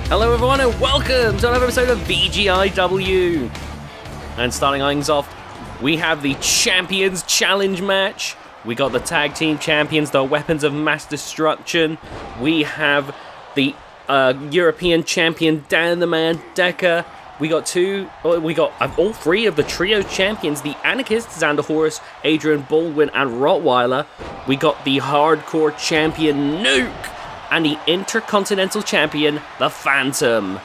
Hello everyone and welcome to another episode of VGIW. And starting things off, we have the Champions Challenge match. We got the Tag Team Champions, the Weapons of Mass Destruction. We have the European Champion, Dan the Man Decker. We got all three of the Trio Champions, the Anarchists, Xander Horus, Adrian Baldwin, and Rottweiler. We got the Hardcore Champion, Nuke, and the Intercontinental Champion, the Phantom.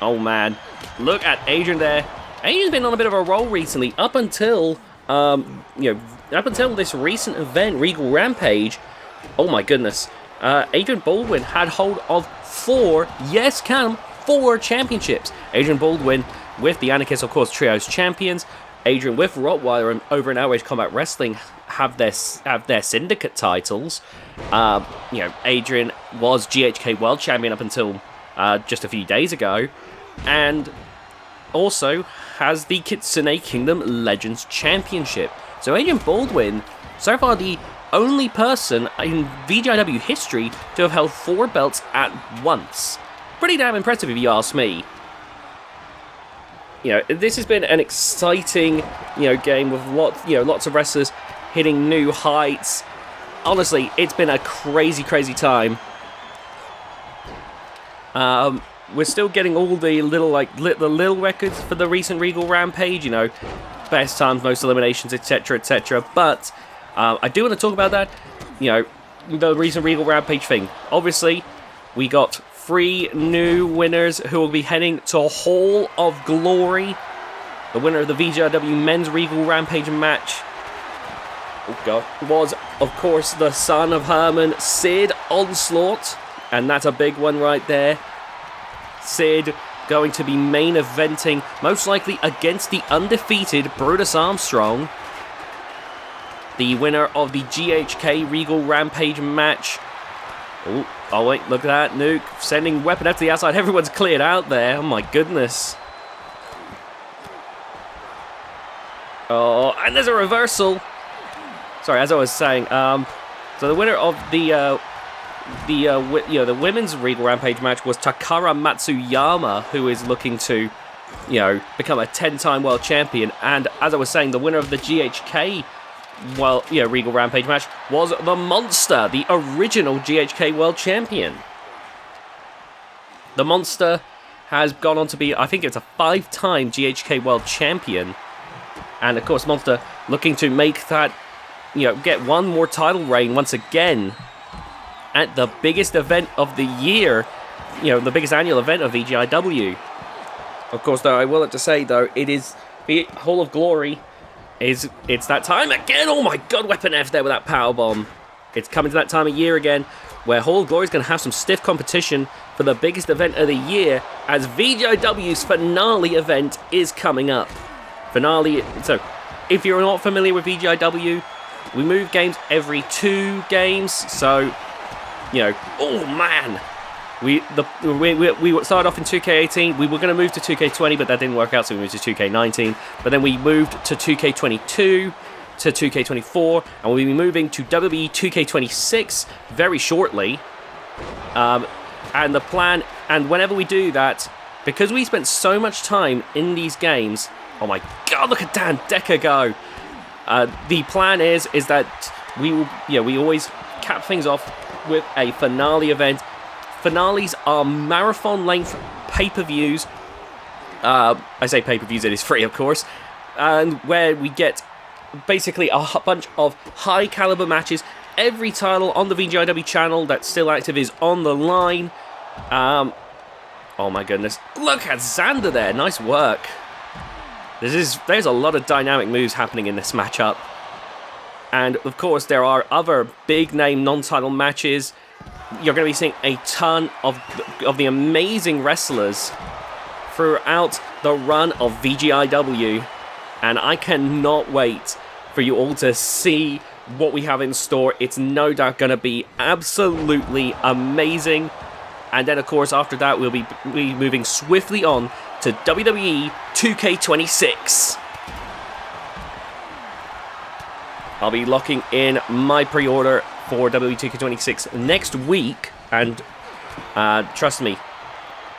Oh man, look at Adrian there. Adrian's been on a bit of a roll recently, up until this recent event, Regal Rampage. Oh my goodness, Adrian Baldwin had hold of four championships. Adrian Baldwin with the Anarchists, of course, Trios Champions. Adrian with Rottweiler and over in Outrage Combat Wrestling have their syndicate titles. Adrian was GHK World Champion up until just a few days ago, and also has the Kitsune Kingdom Legends Championship. So Adrian Baldwin, so far the only person in VGIW history to have held 4 belts at once. Pretty damn impressive if you ask me. This has been an exciting, game with lots of wrestlers hitting new heights. Honestly, it's been a crazy, crazy time. We're still getting all the little records for the recent Regal Rampage. Best times, most eliminations, etc., etc. But I do want to talk about that. The recent Regal Rampage thing. Obviously, we got 3 new winners who will be heading to Hall of Glory. The winner of the VGIW Men's Regal Rampage match was, of course, the son of Herman, Sid Onslaught. And that's a big one right there. Sid going to be main eventing, most likely against the undefeated Brutus Armstrong. The winner of the GHK Regal Rampage match. Oh wait, look at that, Nuke sending weapon out to the outside. Everyone's cleared out there, oh my goodness. Oh, and there's a reversal. Sorry, as I was saying, so the winner of the women's Regal Rampage match was Takara Matsuyama, who is looking to, become a 10-time world champion. And as I was saying, the winner of the GHK Regal Rampage match was the Monster, the original GHK World Champion. The Monster has gone on to be, I think it's a 5-time GHK World Champion. And of course, Monster looking to make that, get one more title reign once again at the biggest event of the year, the biggest annual event of VGIW. Of course, though, I will have to say, though, it is the Hall of Glory. It's that time again. Oh my god, Weapon F there with that powerbomb. It's coming to that time of year again where Hall of Glory is going to have some stiff competition for the biggest event of the year, as VGIW's finale event is coming up. So if you're not familiar with VGIW, we move games every 2 games. So, oh man. We started off in 2K18, we were going to move to 2K20, but that didn't work out, so we moved to 2K19. But then we moved to 2K22, to 2K24, and we'll be moving to WWE 2K26 very shortly. And the plan, and whenever we do that, because we spent so much time in these games, oh my god, look at Dan Decker go! The plan is that we will, we always cap things off with a finale event. Finales are marathon-length pay-per-views. I say pay-per-views, it is free, of course. And where we get basically a bunch of high-caliber matches. Every title on the VGIW channel that's still active is on the line. Oh my goodness. Look at Xander there. Nice work. There's a lot of dynamic moves happening in this matchup. And, of course, there are other big-name non-title matches. You're going to be seeing a ton of the amazing wrestlers throughout the run of VGIW, and I cannot wait for you all to see what we have in store. It's no doubt going to be absolutely amazing. And then, of course, after that, we'll be moving swiftly on to WWE 2K26. I'll be locking in my pre-order for WWE 2K26 next week, and trust me,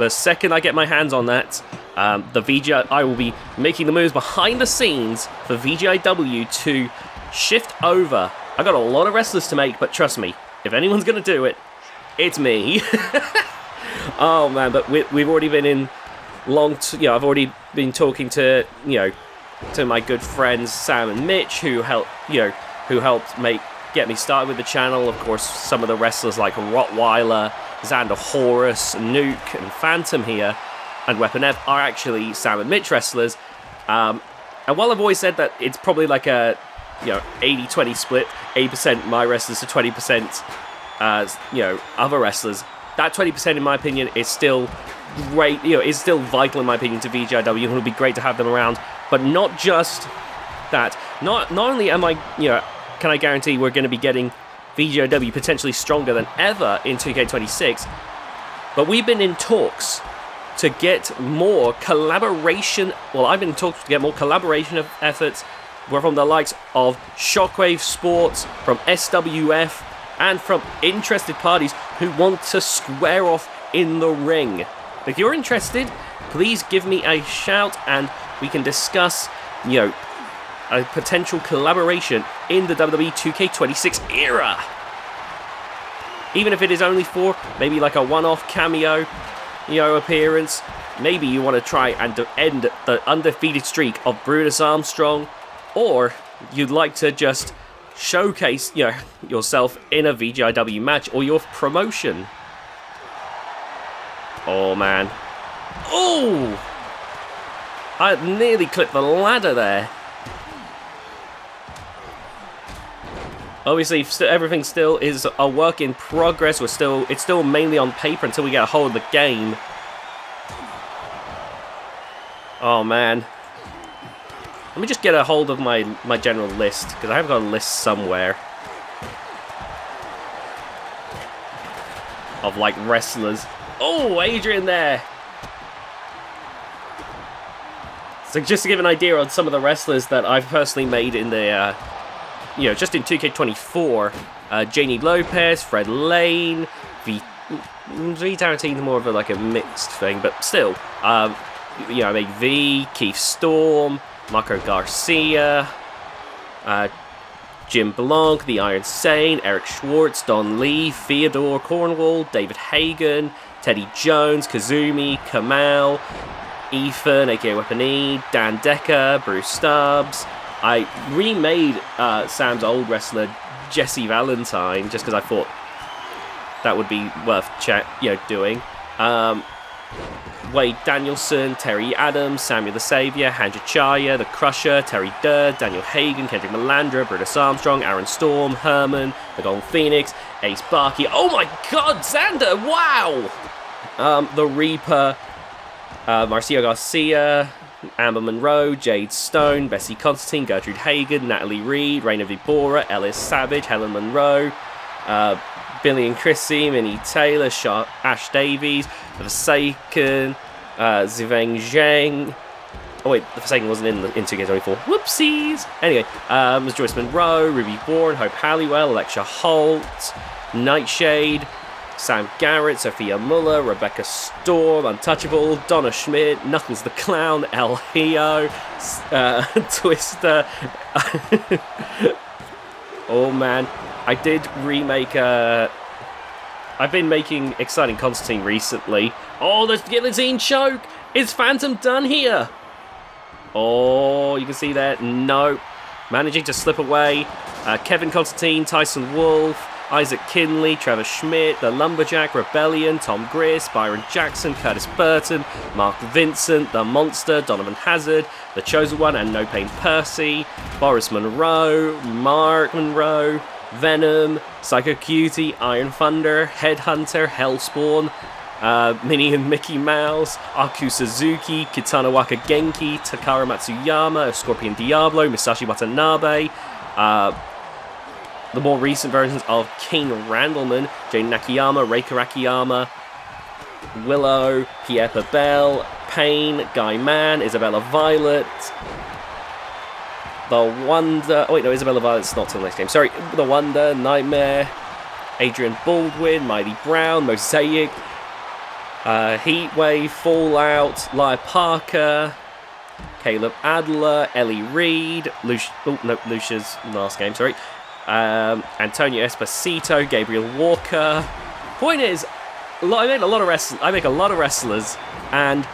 The second I get my hands on that, I will be making the moves behind the scenes for VGIW to shift over. I got a lot of wrestlers to make, but trust me, if anyone's going to do it, it's me. Oh man, but we've already been in I've already been talking to, to my good friends Sam and Mitch, who helped get me started with the channel. Of course, some of the wrestlers like Rottweiler, Xander Horus, Nuke, and Phantom here, and Weapon F are actually Sam and Mitch wrestlers. And while I've always said that it's probably like a 80-20 split, 80% my wrestlers to 20% other wrestlers, that 20% in my opinion is still great, is still vital in my opinion to VGIW, and it would be great to have them around. But not just that. Not only am I, can I guarantee we're going to be getting VGIW potentially stronger than ever in 2K26, but we've been in talks to get more collaboration. Well, I've been in talks to get more collaboration efforts from the likes of Shockwave Sports, from SWF, and from interested parties who want to square off in the ring. If you're interested, please give me a shout and we can discuss, a potential collaboration in the WWE 2K26 era. Even if it is only for maybe like a one-off cameo, appearance. Maybe you want to try and end the undefeated streak of Brutus Armstrong, or you'd like to just showcase, yourself in a VGIW match or your promotion. Oh man. Oh! I nearly clipped the ladder there. Obviously, everything still is a work in progress. It's still mainly on paper until we get a hold of the game. Oh man. Let me just get a hold of my general list, because I have got a list somewhere of like wrestlers. Oh, Adrian there. So just to give an idea on some of the wrestlers that I've personally made in the, just in 2K24, Janie Lopez, Fred Lane, V Tarantino, more of a mixed thing, but still, I made V, Keith Storm, Marco Garcia, Jim Blanc, The Iron Sane, Eric Schwartz, Don Lee, Theodore Cornwall, David Hagen, Teddy Jones, Kazumi, Kamal, Ethan, aka Weapon E, Dan Decker, Bruce Stubbs. I remade Sam's old wrestler, Jesse Valentine, just because I thought that would be worth doing. Wade Danielson, Terry Adams, Samuel the Savior, Hanja Chaya, The Crusher, Terry Durr, Daniel Hagen, Kendrick Melandra, Brutus Armstrong, Aaron Storm, Herman, The Golden Phoenix, Ace Bakke. Oh my god, Xander! Wow! The Reaper, Marcio Garcia, Amber Monroe, Jade Stone, Bessie Constantine, Gertrude Hagen, Natalie Reed, Raina Vibora, Ellis Savage, Helen Monroe, Billy and Chrissy, Minnie Taylor, Ash Davies, The Forsaken, Ziveng Zheng. Oh wait, The Forsaken wasn't in 2K24. Whoopsies! Anyway, was Joyce Monroe, Ruby Bourne, Hope Halliwell, Alexia Holt, Nightshade, Sam Garrett, Sophia Muller, Rebecca Storm, Untouchable, Donna Schmidt, Knuckles the Clown, El Hio, Twister. Oh man, I did remake I've been making Exciting Constantine recently. Oh, the guillotine choke! Is Phantom done here? Oh, you can see that. No. Managing to slip away. Kevin Constantine, Tyson Wolf, Isaac Kinley, Trevor Schmidt, The Lumberjack, Rebellion, Tom Gris, Byron Jackson, Curtis Burton, Mark Vincent, The Monster, Donovan Hazard, The Chosen One, and No Pain Percy, Boris Monroe, Mark Monroe, Venom, Psycho Cutie, Iron Thunder, Headhunter, Hellspawn, Minnie and Mickey Mouse, Aku Suzuki, Kitanawaka Genki, Takara Matsuyama, Scorpion Diablo, Masashi Watanabe, the more recent versions of King Randleman, Jane Nakayama, Reika Akiyama, Willow, Pierre Pabel, Payne, Guy Mann, Isabella Violet, The Wonder... Oh wait, no, Isabella Violet's not till the next game. Sorry, The Wonder, Nightmare, Adrian Baldwin, Mighty Brown, Mosaic, Heatwave, Fallout, Lai Parker, Caleb Adler, Ellie Reed, Lucia's last game, sorry. Antonio Esposito, Gabriel Walker. Point is, I make a lot of wrestlers, and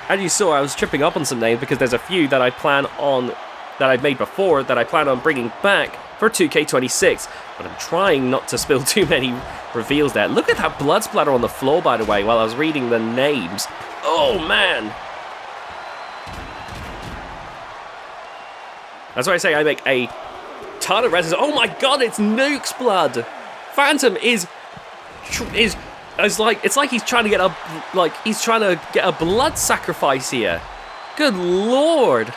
as you saw, I was tripping up on some names because there's a few that I've made before that I plan on bringing back for 2K26, but I'm trying not to spill too many reveals there. Look at that blood splatter on the floor, by the way, while I was reading the names. Oh, man. That's why I say I make a ton of wrestlers. Oh, my God, it's Nuke's blood. Phantom is like, it's like he's trying to get a blood sacrifice here. Good Lord.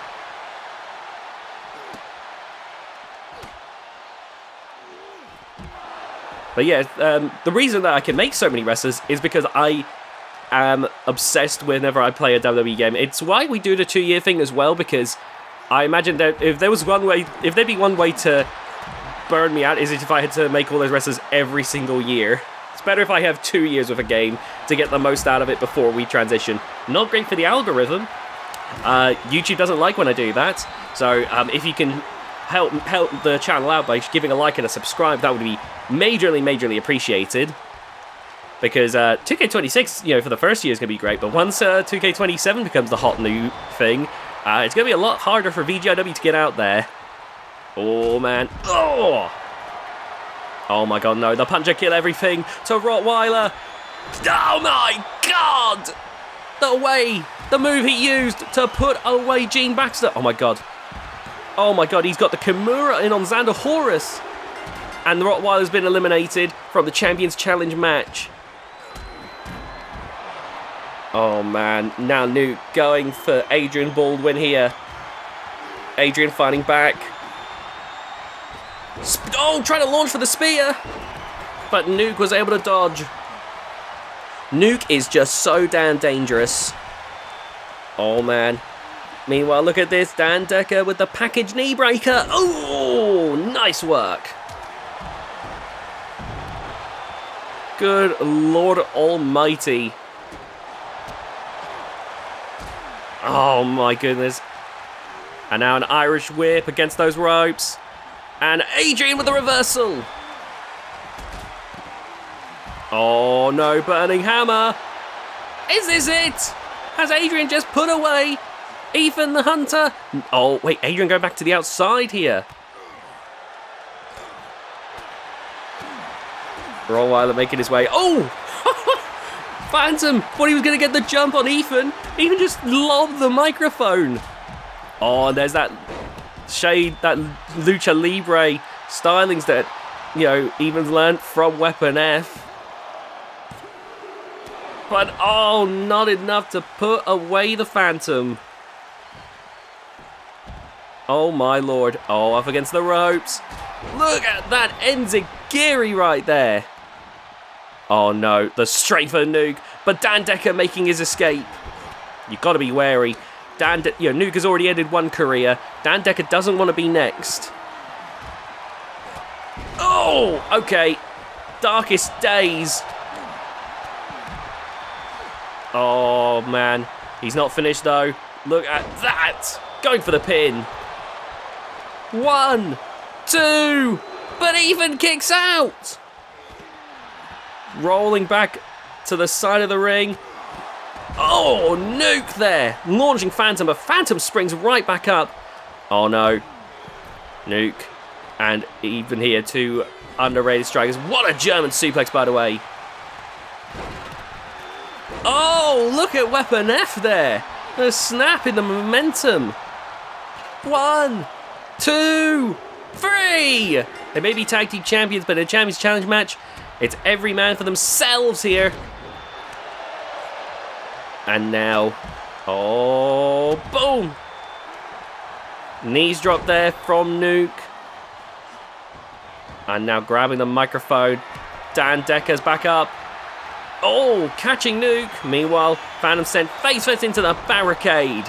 But yeah, the reason that I can make so many wrestlers is because I am obsessed whenever I play a WWE game. It's why we do the 2-year thing as well, because I imagine that if there'd be one way to burn me out, is it if I had to make all those wrestlers every single year. It's better if I have 2 years with a game to get the most out of it before we transition. Not great for the algorithm. YouTube doesn't like when I do that. So if you can help the channel out by giving a like and a subscribe, that would be majorly appreciated. Because 2K26, for the first year is going to be great, but once 2K27 becomes the hot new thing, it's going to be a lot harder for VGIW to get out there. Oh, man. Oh, my God, no. The puncher kill everything to Rottweiler. Oh, my God. The move he used to put away Gene Baxter. Oh, my God. Oh, my God. He's got the Kimura in on Xander Horus. And the Rottweiler's been eliminated from the Champions Challenge match. Oh, man. Now Nuke going for Adrian Baldwin here. Adrian fighting back. Trying to launch for the spear. But Nuke was able to dodge. Nuke is just so damn dangerous. Oh, man. Meanwhile, look at this. Dan Decker with the package knee breaker. Oh, nice work. Good Lord Almighty. Oh, my goodness. And now an Irish whip against those ropes. And Adrian with the reversal. Oh, no, burning hammer. Is this it? Has Adrian just put away Ethan the Hunter? Oh, wait, Adrian going back to the outside here. Rottweiler making his way. Oh! Phantom thought he was going to get the jump on Ethan. Ethan just lobbed the microphone. Oh, and there's that shade, that Lucha Libre stylings that, Ethan's learned from Weapon F. But, oh, not enough to put away the Phantom. Oh, my Lord. Oh, up against the ropes. Look at that enzigiri right there. Oh, no. The straight for Nuke. But Dan Decker making his escape. You've got to be wary. Nuke has already ended one career. Dan Decker doesn't want to be next. Oh, okay. Darkest days. Oh, man. He's not finished, though. Look at that. Going for the pin. 1, 2. But Ethan kicks out. Rolling back to the side of the ring. Oh, Nuke there. Launching Phantom, but Phantom springs right back up. Oh, no. Nuke. And even here, 2 underrated strikers. What a German suplex, by the way. Oh, look at Weapon F there. The snap in the momentum. 1, 2, 3. They may be tag team champions, but in a Champions Challenge match, it's every man for themselves here. And now, oh, boom. Knees drop there from Nuke. And now grabbing the microphone. Dan Decker's back up. Oh, catching Nuke. Meanwhile, Phantom sent face first into the barricade.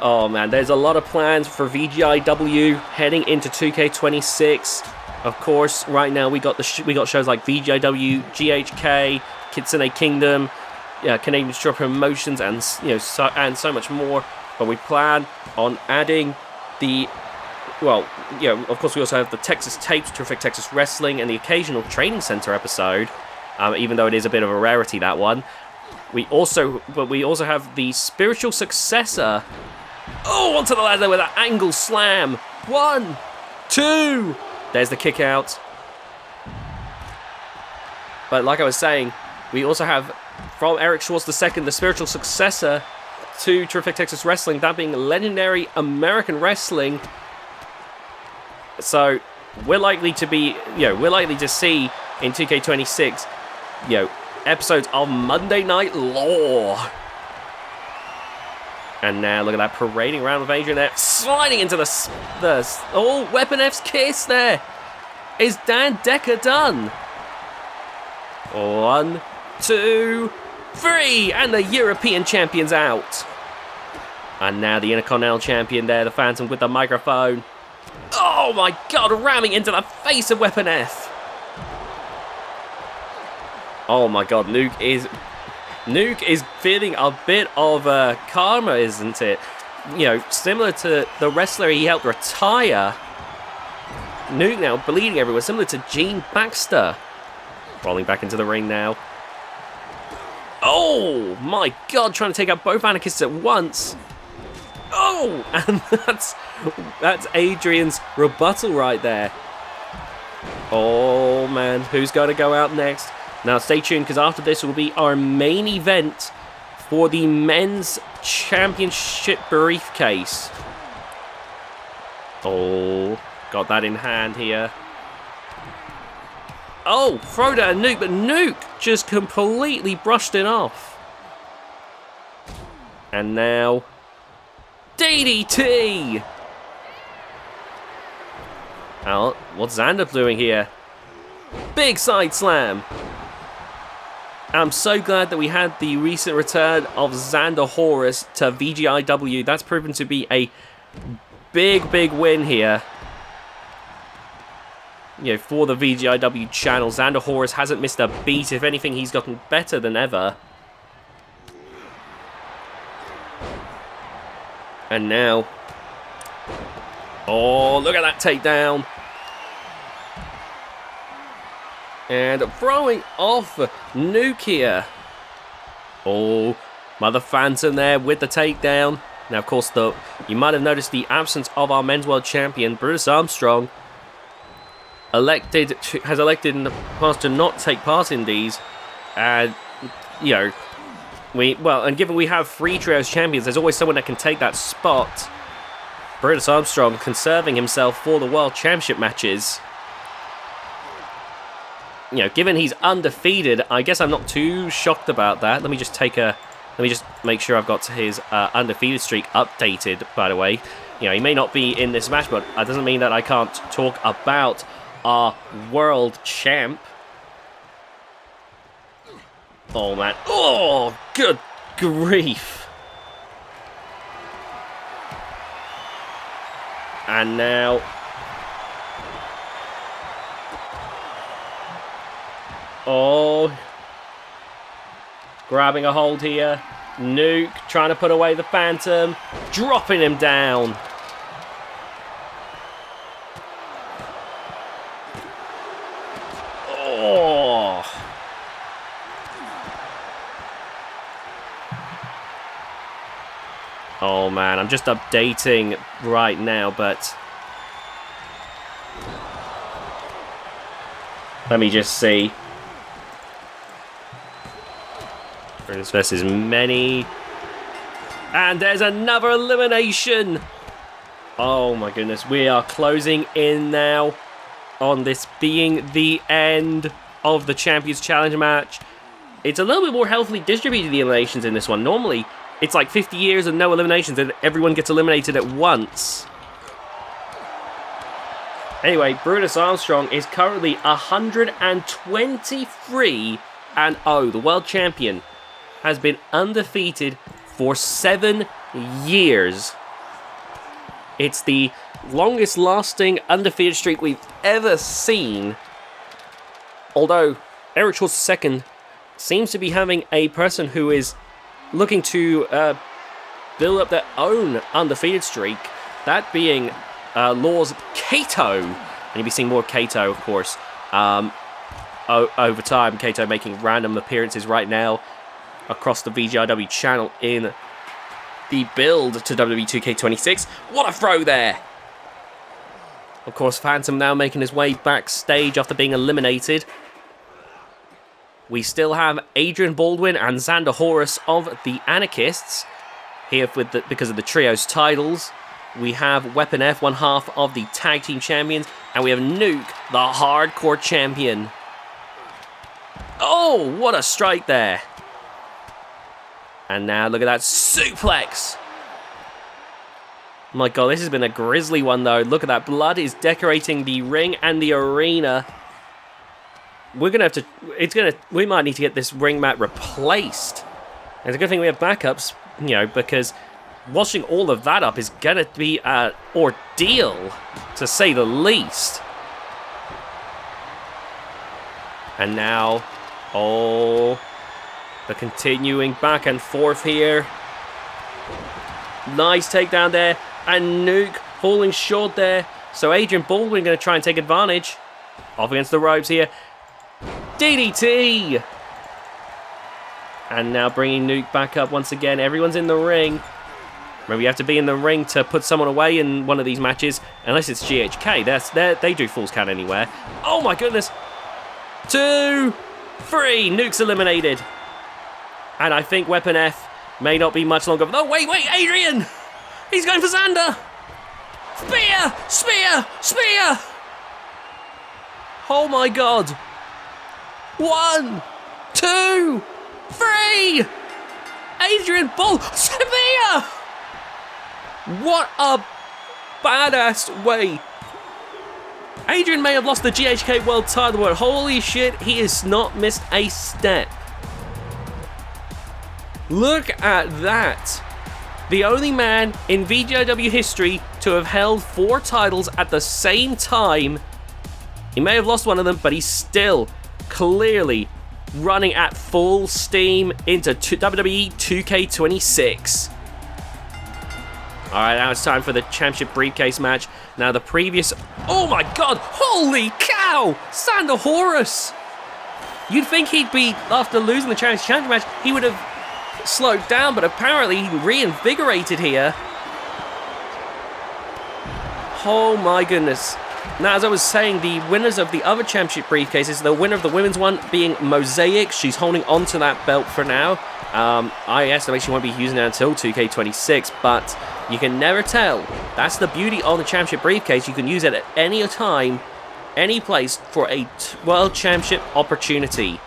Oh man, there's a lot of plans for VGIW heading into 2K26. Of course, right now we got shows like VGIW, GHK, Kitsune Kingdom, Canadian Destroyer Promotions, and so much more. But we plan on adding the, of course we also have the Texas Tapes, Terrific Texas Wrestling, and the occasional Training Center episode. Even though it is a bit of a rarity, that one. We also have the spiritual successor. Oh, onto the ladder with an angle slam. 1, 2. There's the kick out. But like I was saying, we also have from Eric Schwartz II, the spiritual successor to Terrific Texas Wrestling, that being Legendary American Wrestling. So we're likely to see in 2K26, episodes of Monday Night Law. And now look at that parading around with Adrian there, sliding into the Weapon F's kiss there. Is Dan Decker done? 1, 2, 3, and the European champion's out. And now the Intercontinental champion there, the Phantom with the microphone. Oh my god, ramming into the face of Weapon F. Oh my god, Nuke is feeling a bit of karma, isn't it? Similar to the wrestler he helped retire. Nuke now bleeding everywhere, similar to Gene Baxter. Rolling back into the ring now. Oh my god, trying to take out both Anarchists at once. Oh, and that's Adrian's rebuttal right there. Oh man, who's going to go out next? Now stay tuned, because after this will be our main event for the Men's Championship briefcase. Oh, got that in hand here. Oh, throw down Nuke, but Nuke just completely brushed it off. And now, DDT! Oh, what's Xander doing here? Big side slam. I'm so glad that we had the recent return of Xander Horus to VGIW. That's proven to be a big win here. For the VGIW channel. Xander Horus hasn't missed a beat. If anything, he's gotten better than ever. And now... oh, look at that takedown. And throwing off Nuke here. Oh, Mother Phantom there with the takedown. Now, of course, you might have noticed the absence of our Men's World Champion, Brutus Armstrong. Has elected in the past to not take part in these. And, and given we have 3 trios champions, there's always someone that can take that spot. Brutus Armstrong conserving himself for the World Championship matches. Given he's undefeated, I guess I'm not too shocked about that. Let me just make sure I've got his undefeated streak updated, by the way. He may not be in this match, but that doesn't mean that I can't talk about our world champ. Oh, man. Oh, good grief. And now... oh, grabbing a hold here. Nuke trying to put away the Phantom, dropping him down. Oh. Oh man, I'm just updating right now, but let me just see. Brutus versus many. And there's another elimination. Oh my goodness, we are closing in now on this being the end of the Champions Challenge match. It's a little bit more healthily distributed, the eliminations in this one. Normally, it's like 50 years and no eliminations and everyone gets eliminated at once. Anyway, Brutus Armstrong is currently 123-0. The world champion has been undefeated for 7 years. It's the longest lasting undefeated streak we've ever seen. Although Eric Schwartz II seems to be having a person who is looking to build up their own undefeated streak. That being Law's Kato. And you'll be seeing more Kato, of course, over time. Kato making random appearances right now across the VGIW channel in the build to WWE 2K26. What a throw there! Of course, Phantom now making his way backstage after being eliminated. We still have Adrian Baldwin and Xander Horus of the Anarchists here because of the trios titles. We have Weapon F, one half of the tag team champions, and we have Nuke, the hardcore champion. Oh, what a strike there! And now look at that suplex. My God, this has been a grisly one though. Look at that, blood is decorating the ring and the arena. We're gonna have to. We might need to get this ring mat replaced. And it's a good thing we have backups, you know, because washing all of that up is gonna be an ordeal, to say the least. And now, oh, the continuing back and forth here. Nice takedown there, and Nuke falling short there. So Adrian Baldwin gonna try and take advantage. Off against the ropes here. DDT! And now bringing Nuke back up once again. Everyone's in the ring. Remember, you have to be in the ring to put someone away in one of these matches. Unless it's GHK. They do Falls Count Anywhere. Oh my goodness! 2, 3. Nuke's eliminated. And I think Weapon F may not be much longer. Oh, wait, Adrian! He's going for Xander! Spear! Spear! Spear! Oh my God! 1, 2, 3! Adrian Bull! Spear! What a badass way. Adrian may have lost the GHK World title, but holy shit, he has not missed a step. Look at that. The only man in VGIW history to have held 4 titles at the same time. He may have lost one of them, but he's still clearly running at full steam into WWE 2K26. Alright, now it's time for the championship briefcase match. Now the previous... Oh my God! Holy cow! Xander Horus! You'd think he'd be, after losing the championship match, he would have slowed down, but apparently he reinvigorated here. Oh my goodness. Now, as I was saying, the winners of the other championship briefcases, the winner of the women's one being Mosaic. She's holding on to that belt for now. I estimate she won't be using it until 2K26, but you can never tell. That's the beauty of the championship briefcase. You can use it at any time, any place for a World Championship opportunity.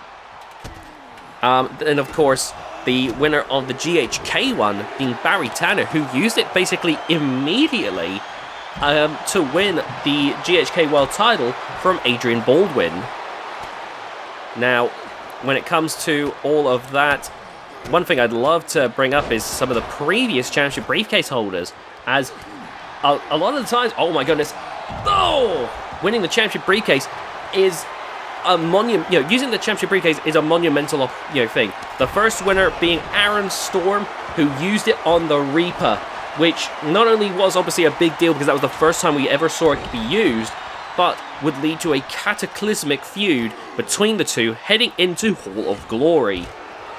And of course, the winner of the GHK one being Barry Tanner, who used it basically immediately to win the GHK World title from Adrian Baldwin. Now, when it comes to all of that, one thing I'd love to bring up is some of the previous championship briefcase holders, as a lot of the times, oh my goodness, winning the championship briefcase is a monument. You know, using the championship briefcase is a monumental, thing. The first winner being Aaron Storm, who used it on the Reaper, which not only was obviously a big deal because that was the first time we ever saw it be used, but would lead to a cataclysmic feud between the two heading into Hall of Glory,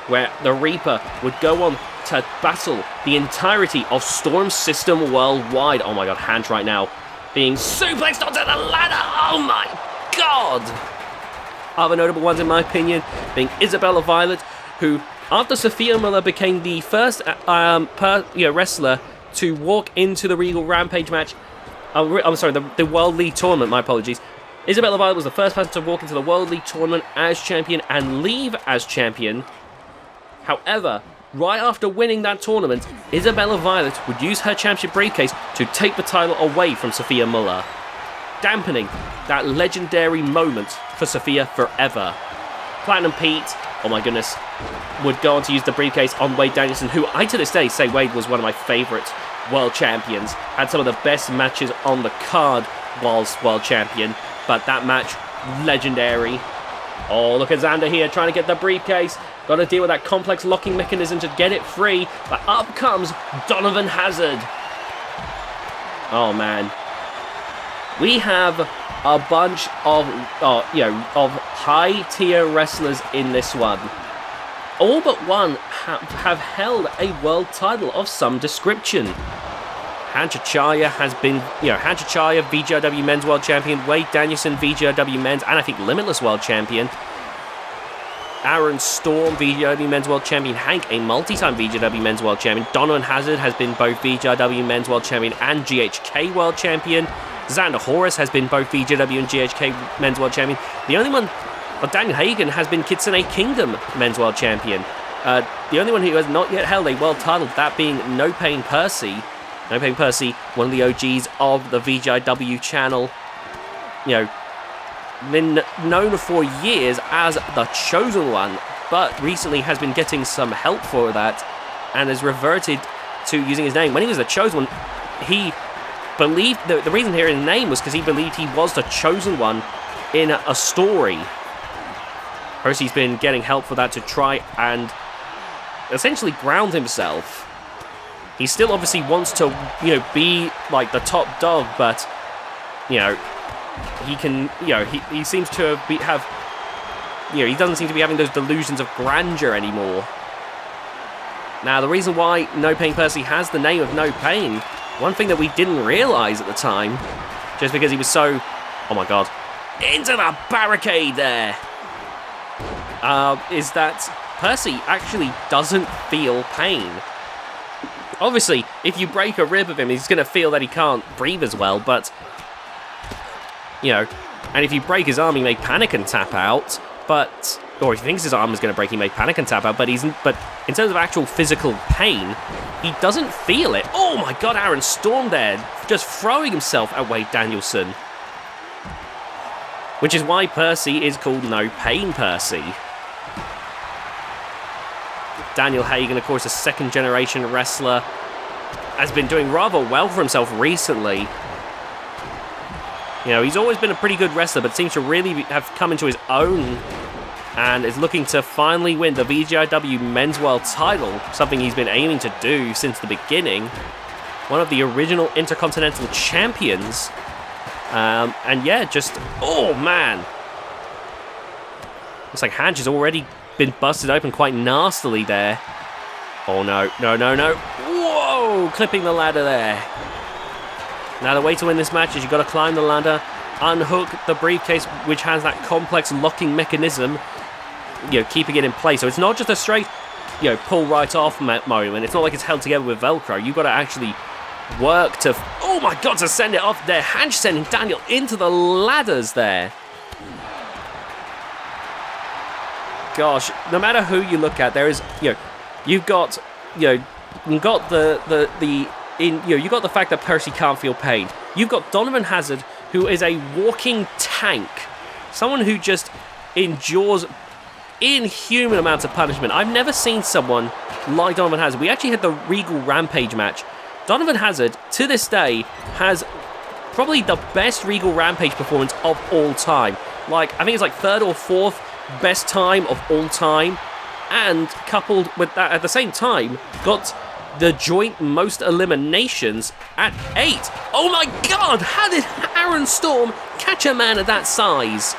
where the Reaper would go on to battle the entirety of Storm's system worldwide. Oh my God, hands right now being suplexed onto the ladder. Oh my God. Other notable ones, in my opinion, being Isabella Violet, who, after Sophia Muller became the first wrestler to walk into the Regal Rampage match, I'm sorry, the World League Tournament, my apologies. Isabella Violet was the first person to walk into the World League Tournament as champion and leave as champion. However, right after winning that tournament, Isabella Violet would use her championship briefcase to take the title away from Sophia Muller, dampening that legendary moment for Sophia forever. Platinum Pete, oh my goodness, would go on to use the briefcase on Wade Danielson, who I to this day say Wade was one of my favourite world champions. Had some of the best matches on the card whilst world champion, but that match, legendary. Oh, look at Xander here trying to get the briefcase. Got to deal with that complex locking mechanism to get it free, but up comes Donovan Hazard. Oh man, we have a bunch of high tier wrestlers in this one. All but one have held a world title of some description. Hanchachaya has been, Hanchachaya, VGIW Men's World Champion, Wade Danielson, VGIW Men's, and I think Limitless World Champion. Aaron Storm, VGIW Men's World Champion. Hank, a multi-time VGIW Men's World Champion. Donovan Hazard has been both VGIW Men's World Champion and GHK World Champion. Xander Horus has been both VGIW and GHK Men's World Champion. The only one, Daniel Hagen, has been Kitsune Kingdom Men's World Champion. The only one who has not yet held a world title, that being No Pain Percy. No Pain Percy, one of the OGs of the VGIW channel. Been known for years as the Chosen One, but recently has been getting some help for that and has reverted to using his name. When he was the Chosen One, he believed, the reason here in the name was because he believed he was the Chosen One in a story. Percy's been getting help for that to try and essentially ground himself. He still obviously wants to, be like the top dog, but, he can, he seems to have, he doesn't seem to be having those delusions of grandeur anymore. Now, the reason why No Pain Percy has the name of No Pain, one thing that we didn't realise at the time, just because he was so, oh my god, into the barricade there, is that Percy actually doesn't feel pain. Obviously, if you break a rib of him, he's going to feel that he can't breathe as well, but, and if you break his arm, he may panic and tap out, but, or if he thinks his arm is going to break, he may panic and tap out, but in terms of actual physical pain, he doesn't feel it. Oh my god, Aaron Storm there, just throwing himself at Wade Danielson. Which is why Percy is called No Pain Percy. Daniel Hagen, of course, a second-generation wrestler, has been doing rather well for himself recently. He's always been a pretty good wrestler, but seems to really have come into his own and is looking to finally win the VGIW Men's World title, something he's been aiming to do since the beginning. One of the original Intercontinental Champions. And yeah, just, oh man. Looks like Hanch has already been busted open quite nastily there. Oh no, no. Whoa, clipping the ladder there. Now the way to win this match is you've got to climb the ladder, unhook the briefcase, which has that complex locking mechanism, keeping it in place. So it's not just a straight, pull right off moment. It's not like it's held together with Velcro. You've got to actually work to, oh my god, to send it off there. Hanch sending Daniel into the ladders there. Gosh, no matter who you look at, there is, you've got the fact that Percy can't feel pain. You've got Donovan Hazard, who is a walking tank, someone who just endures inhuman amounts of punishment. I've never seen someone like Donovan Hazard. We actually had the Regal Rampage match. Donovan Hazard, to this day, has probably the best Regal Rampage performance of all time. I think it's third or fourth best time of all time, and coupled with that at the same time got the joint most eliminations at 8. Oh my god, how did Aaron Storm catch a man of that size?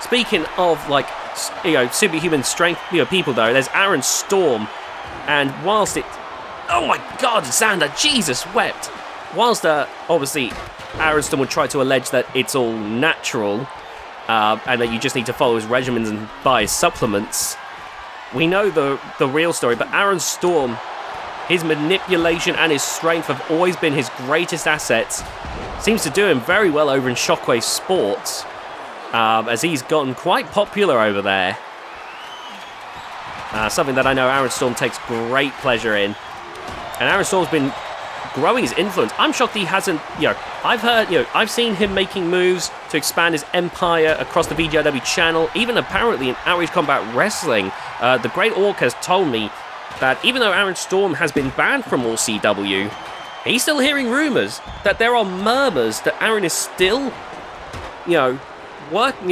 Speaking of superhuman strength people though, there's Aaron Storm, and whilst it, oh my god, Xander, Jesus wept, whilst obviously Aaron Storm would try to allege that it's all natural, and that you just need to follow his regimens and buy his supplements. We know the real story, but Aaron Storm, his manipulation and his strength have always been his greatest assets. Seems to do him very well over in Shockwave Sports, as he's gotten quite popular over there. Something that I know Aaron Storm takes great pleasure in. And Aaron Storm's been growing his influence. I'm shocked he hasn't, I've seen him making moves to expand his empire across the VGIW channel, even apparently in Outrage Combat Wrestling. The Great Orc has told me that even though Aaron Storm has been banned from All CW, he's still hearing rumours that there are murmurs that Aaron is still,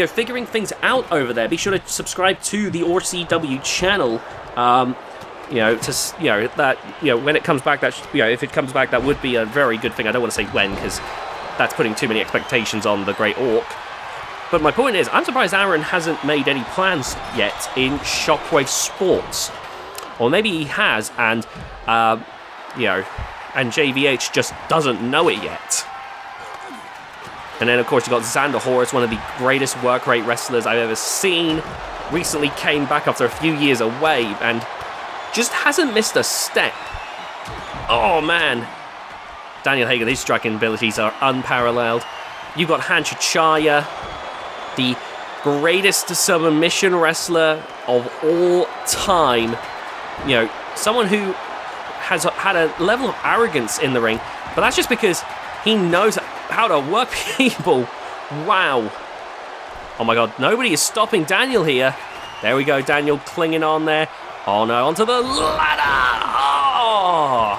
figuring things out over there. Be sure to subscribe to the All CW channel. When it comes back, if it comes back, that would be a very good thing. I don't want to say when, because that's putting too many expectations on the Great Orc. But my point is, I'm surprised Aaron hasn't made any plans yet in Shockwave Sports. Or maybe he has, and JVH just doesn't know it yet. And then, of course, you've got Xander Horus, one of the greatest work rate wrestlers I've ever seen. Recently came back after a few years away, and just hasn't missed a step. Oh, man. Daniel Hager, his striking abilities are unparalleled. You've got Han Chichaya, the greatest submission wrestler of all time. Someone who has had a level of arrogance in the ring, but that's just because he knows how to work people. Wow. Oh my god, nobody is stopping Daniel here. There we go, Daniel clinging on there. Oh no, onto the ladder! Oh!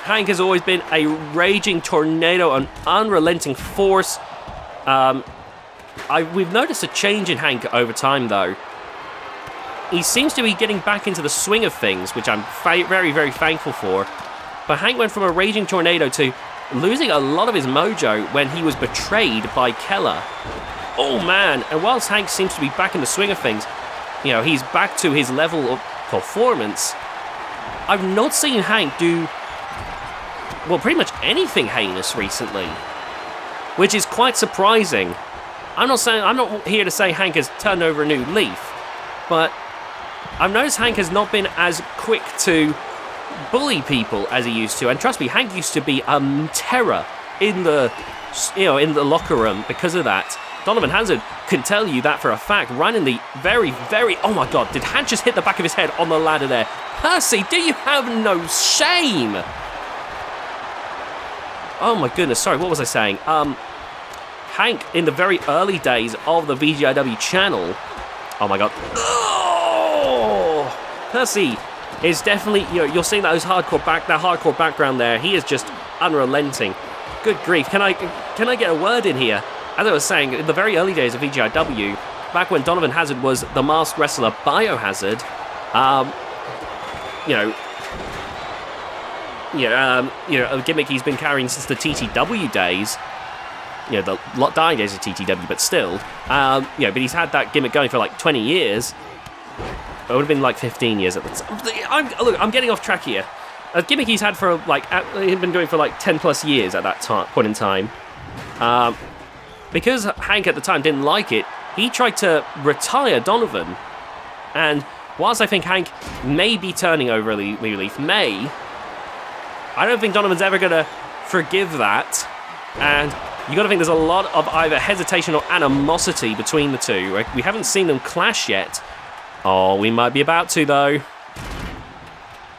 Hank has always been a raging tornado, an unrelenting force. We've noticed a change in Hank over time, though. He seems to be getting back into the swing of things, which I'm very, very thankful for. But Hank went from a raging tornado to losing a lot of his mojo when he was betrayed by Keller. Oh man, and whilst Hank seems to be back in the swing of things, he's back to his level of performance, I've not seen Hank do, pretty much anything heinous recently, which is quite surprising. I'm not here to say Hank has turned over a new leaf, but I've noticed Hank has not been as quick to bully people as he used to, and trust me, Hank used to be a terror in the locker room because of that. Donovan Hazard can tell you that for a fact. Running the very, very... Oh my god, did Hank just hit the back of his head on the ladder there? Percy, do you have no shame? Oh my goodness, sorry, what was I saying? Hank, in the very early days of the VGIW channel... Oh my god. Oh! Percy is definitely... you're seeing that hardcore background there. He is just unrelenting. Good grief, can I get a word in here? As I was saying, in the very early days of VGIW, back when Donovan Hazard was the masked wrestler Biohazard, a gimmick he's been carrying since the TTW days, the dying days of TTW, but still, but he's had that gimmick going for like 20 years. It would have been like 15 years at the time. I'm getting off track here. A gimmick he's had for he'd been going for like 10 plus years at that point in time. Because Hank at the time didn't like it, he tried to retire Donovan. And whilst I think Hank may be turning over a new leaf, I don't think Donovan's ever going to forgive that. And you got to think there's a lot of either hesitation or animosity between the two. We haven't seen them clash yet. Oh, we might be about to, though.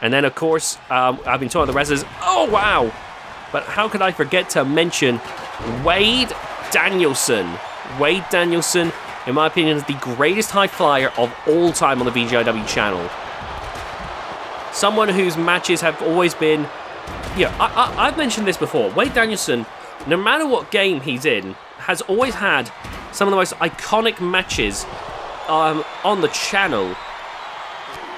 And then, of course, I've been talking to the wrestlers. Oh, wow! But how could I forget to mention Wade Danielson. Wade Danielson, in my opinion, is the greatest high flyer of all time on the VGIW channel. Someone whose matches have always been... I've mentioned this before. Wade Danielson, no matter what game he's in, has always had some of the most iconic matches on the channel.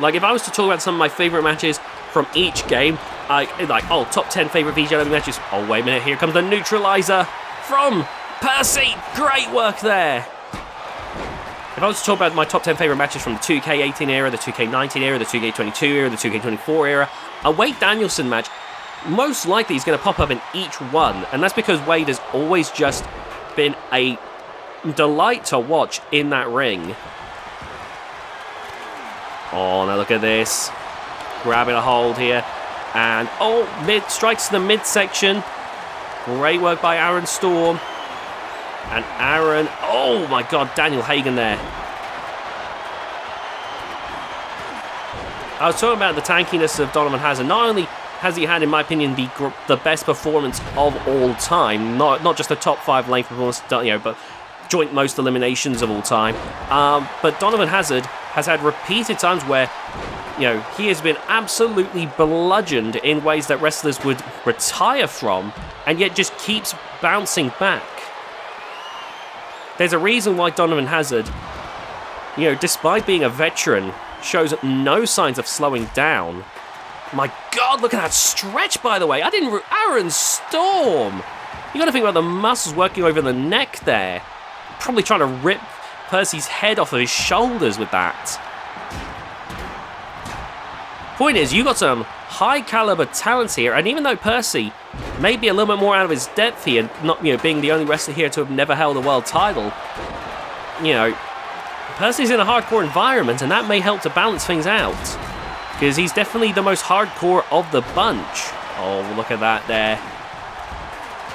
Like, if I was to talk about some of my favourite matches from each game, top 10 favourite VGIW matches. Oh, wait a minute, here comes the neutralizer from Percy. Great work there. If I was to talk about my top 10 favourite matches from the 2K18 era, the 2K19 era, the 2K22 era, the 2K24 era, a Wade Danielson match most likely is going to pop up in each one, and that's because Wade has always just been a delight to watch in that ring. Oh, now look at this. Grabbing a hold here. And, strikes to the midsection. Great work by Aaron Storm. And Aaron... Oh, my God, Daniel Hagen there. I was talking about the tankiness of Donovan Hazard. Not only has he had, in my opinion, the best performance of all time, not just the top 5 length performance, but joint most eliminations of all time. But Donovan Hazard has had repeated times where, you know, he has been absolutely bludgeoned in ways that wrestlers would retire from, and yet just keeps bouncing back. There's a reason why Donovan Hazard, you know, despite being a veteran, shows no signs of slowing down. My God, look at that stretch, by the way. Aaron Storm. You got to think about the muscles working over the neck there. Probably trying to rip Percy's head off of his shoulders with that. Point is, you got some high caliber talents here, and even though Percy may be a little bit more out of his depth here, not, you know, being the only wrestler here to have never held a world title, you know, Percy's in a hardcore environment, and that may help to balance things out, because he's definitely the most hardcore of the bunch. Oh, look at that there.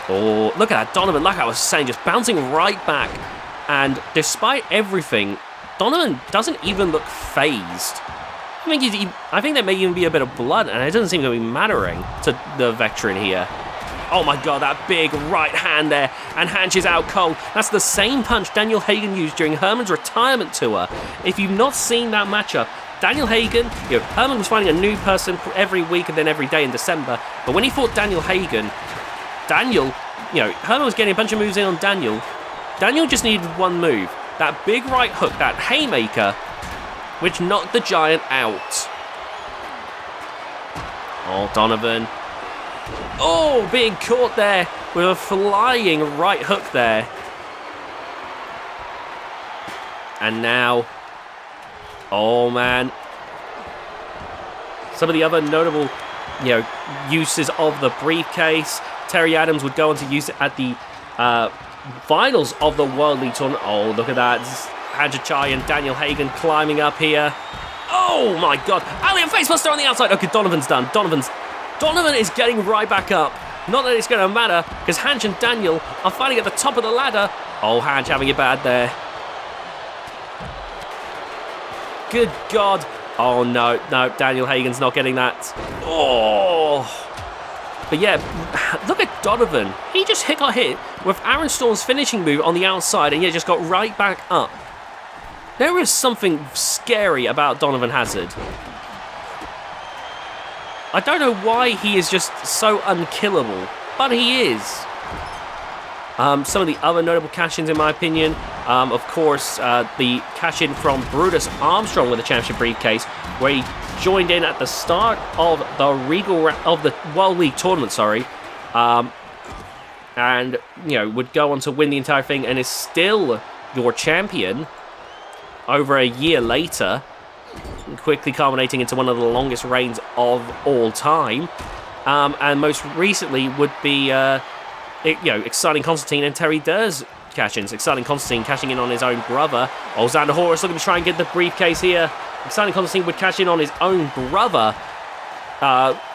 Oh, look at that, Donovan, like I was saying, just bouncing right back. And despite everything, Donovan doesn't even look phased. I think there may even be a bit of blood, and it doesn't seem to be mattering to the veteran here. Oh my God, that big right hand there, and Hanch is out cold. That's the same punch Daniel Hagen used during Herman's retirement tour. If you've not seen that matchup, Daniel Hagen, you know, Herman was finding a new person every week and then every day in December, but when he fought Daniel Hagen, you know, Herman was getting a bunch of moves in on Daniel. Daniel just needed one move, that big right hook, that haymaker, which knocked the Giant out. Oh, Donovan. Oh, being caught there with a flying right hook there. And now, oh man. Some of the other notable, you know, uses of the briefcase. Terry Adams would go on to use it at the finals of the World League Tournament. Oh, look at that. Hajachai and Daniel Hagen climbing up here. Oh my God. Alien facebuster on the outside. Okay, Donovan's done. Donovan is getting right back up. Not that it's going to matter, because Hanch and Daniel are fighting at the top of the ladder. Oh, Hanch having it bad there. Good God. Oh, no, Daniel Hagen's not getting that. Oh. But yeah, look at Donovan. He just got hit with Aaron Storm's finishing move on the outside, and yet just got right back up. There is something scary about Donovan Hazard. I don't know why he is just so unkillable, but he is. Some of the other notable cash-ins, in my opinion, of course, the cash-in from Brutus Armstrong with the championship briefcase, where he joined in at the start of the World League Tournament, and you know, would go on to win the entire thing, and is still your champion over a year later, quickly culminating into one of the longest reigns of all time. And most recently would be, Exciting Constantine and Terry Durr's cash-ins. Exciting Constantine cashing in on his own brother. Oh, Xander Horus looking to try and get the briefcase here. Exciting Constantine would cash in on his own brother.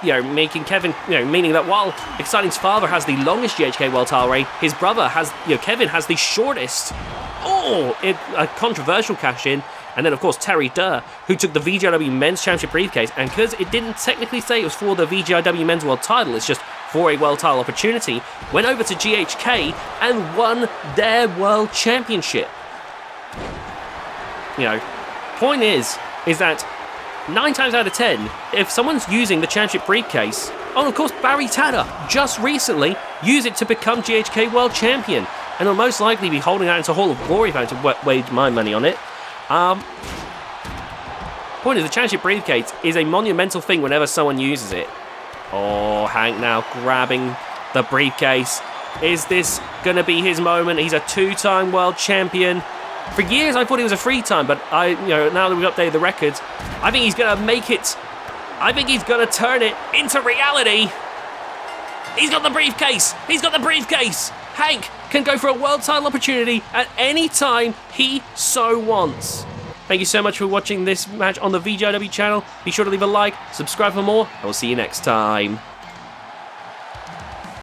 Making Kevin, meaning that while Exciting's father has the longest GHK World title reign, his brother has, Kevin has the shortest. Oh, a controversial cash-in. And then, of course, Terry Durr, who took the VGIW Men's Championship briefcase, and because it didn't technically say it was for the VGIW Men's World title, it's just for a World title opportunity, went over to GHK and won their World Championship. Point is that 9 times out of 10, if someone's using the championship briefcase, and of course Barry Tanner just recently used it to become GHK World Champion, and will most likely be holding that into Hall of Glory if I had to wager my money on it. Point is, the championship briefcase is a monumental thing whenever someone uses it. Oh, Hank now grabbing the briefcase. Is this going to be his moment? He's a 2-time world champion. For years, I thought he was a 3-time, but now that we've updated the records, I think he's going to make it. I think he's going to turn it into reality. He's got the briefcase. He's got the briefcase. Hank can go for a world title opportunity at any time he so wants. Thank you so much for watching this match on the VGIW channel. Be sure to leave a like, subscribe for more, and we'll see you next time.